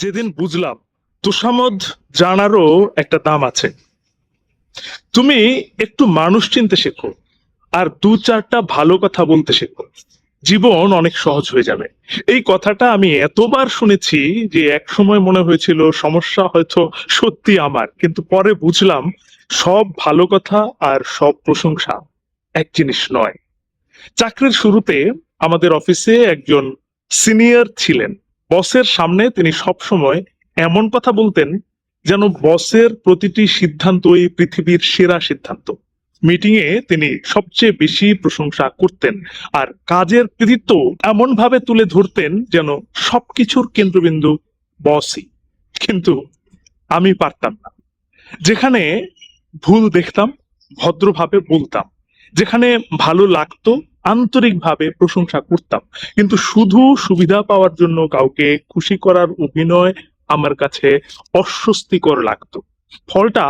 যেদিন বুঝলাম তোষামোদ জানারও একটা দাম আছে। তুমি একটু মানুষ চিনতে শেখো আর দু চারটা ভালো কথা বলতে শেখো, জীবন অনেক সহজ হয়ে যাবে। এই কথাটা আমি এতবার শুনেছি যে এক সময় মনে হয়েছিল সমস্যা হয়তো সত্যি আমার, কিন্তু পরে বুঝলাম সব ভালো কথা আর সব প্রশংসা এক জিনিস নয়। চাকরির শুরুতে আমাদের অফিসে একজন সিনিয়র ছিলেন। বসের সামনে তিনি সব সময় এমন কথা বলতেন যেন বসের প্রতিটি সিদ্ধান্তই পৃথিবীর সেরা সিদ্ধান্ত। মিটিং এ তিনি সবচেয়ে বেশি প্রশংসা করতেন আর কাজের কৃতিত্ব এমন ভাবে তুলে ধরতেন যেন সবকিছুর কেন্দ্রবিন্দু বসই। কিন্তু আমি পারতাম না। যেখানে ভুল দেখতাম ভদ্রভাবে বলতাম, যেখানে ভালো লাগতো আন্তরিকভাবে প্রশংসা করতাম, কিন্তু শুধু সুবিধা পাওয়ার জন্য কাউকে খুশি করার অভিনয় আমার কাছে অস্বস্তিকর লাগতো। ফলটা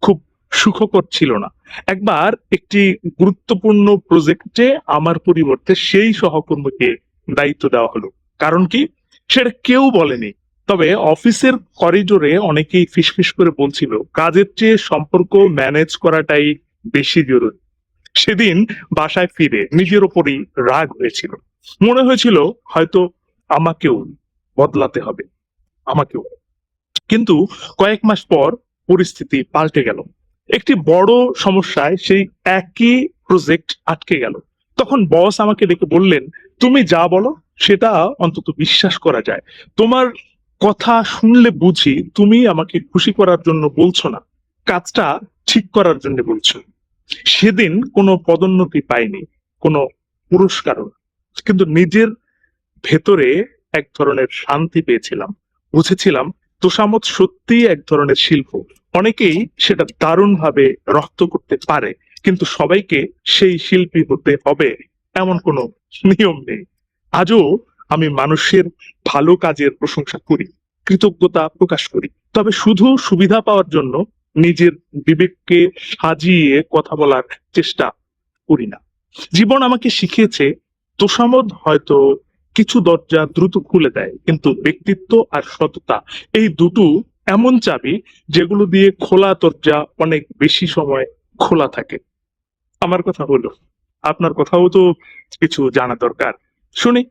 খুব সুখকর ছিল না। একবার একটি গুরুত্বপূর্ণ প্রজেক্টে আমার পরিবর্তে সেই সহকর্মীকে দায়িত্ব দেওয়া হলো। কারণ কি? সেটা কেউ বলেনি, তবে অফিসের করিডোরে অনেকেই ফিসফিস করে বলছিল কাজের চেয়ে সম্পর্ক ম্যানেজ করাটাই বেশি জরুরি। সেদিন বাসায় ফিরে নিজের ওপরই রাগ হয়েছিল। মনে হয়েছিল হয়তো আমাকেও বদলাতে হবে, আমাকেও। কিন্তু কয়েক মাস পর পরিস্থিতি পাল্টে গেল। একটি বড় সমস্যায় সেই একই প্রজেক্ট আটকে গেল। তখন বস আমাকে ডেকে বললেন, তুমি যা বলো সেটা অন্তত বিশ্বাস করা যায়। তোমার কথা শুনলে বুঝি তুমি আমাকে খুশি করার জন্য বলছো না, কাজটা ঠিক করার জন্য বলছো। সেদিন কোনো পদোন্নতি পাইনি, কোনো পুরস্কারও না। কিন্তু নিজের ভেতরে এক ধরনের শান্তি পেয়েছিলাম। বুঝেছিলাম তোষামোদ সত্যিই এক ধরনের শিল্প। অনেকেই সেটা দারুণভাবে রপ্ত করতে পারে, কিন্তু সবাইকে সেই শিল্পী হতে হবে এমন কোনো নিয়ম নেই। আজও আমি মানুষের ভালো কাজের প্রশংসা করি, কৃতজ্ঞতা প্রকাশ করি, তবে শুধু সুবিধা পাওয়ার জন্য নিজের বিবেককে সাজিয়ে কথা বলার চেষ্টা করি না। জীবন আমাকে শিখিয়েছে তোষামোদ হয়তো কিছু দরজা দ্রুত খুলে দেয়, কিন্তু ব্যক্তিত্ব আর সততা এই দুটো এমন চাবি যেগুলো দিয়ে খোলা দরজা অনেক বেশি সময় খোলা থাকে। আমার কথা হলো, আপনার কথাও তো কিছু জানা দরকার। শুনি,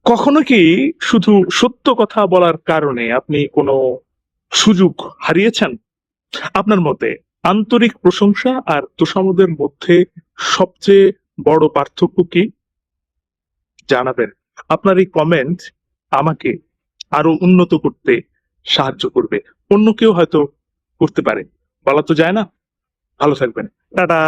কখনো কি শুধু সত্য কথা বলার কারণে আপনি কোনো সুযোগ হারিয়েছেন? আপনার মতে আন্তরিক প্রশংসা আর তোষামোদের মধ্যে সবচেয়ে বড় পার্থক্য কি? জানাবেন। আপনার এই কমেন্ট আমাকে আরো উন্নত করতে সাহায্য করবে। অন্য কেউ হয়তো করতে পারে, বলা তো যায় না। ভালো থাকবেন। টাটা।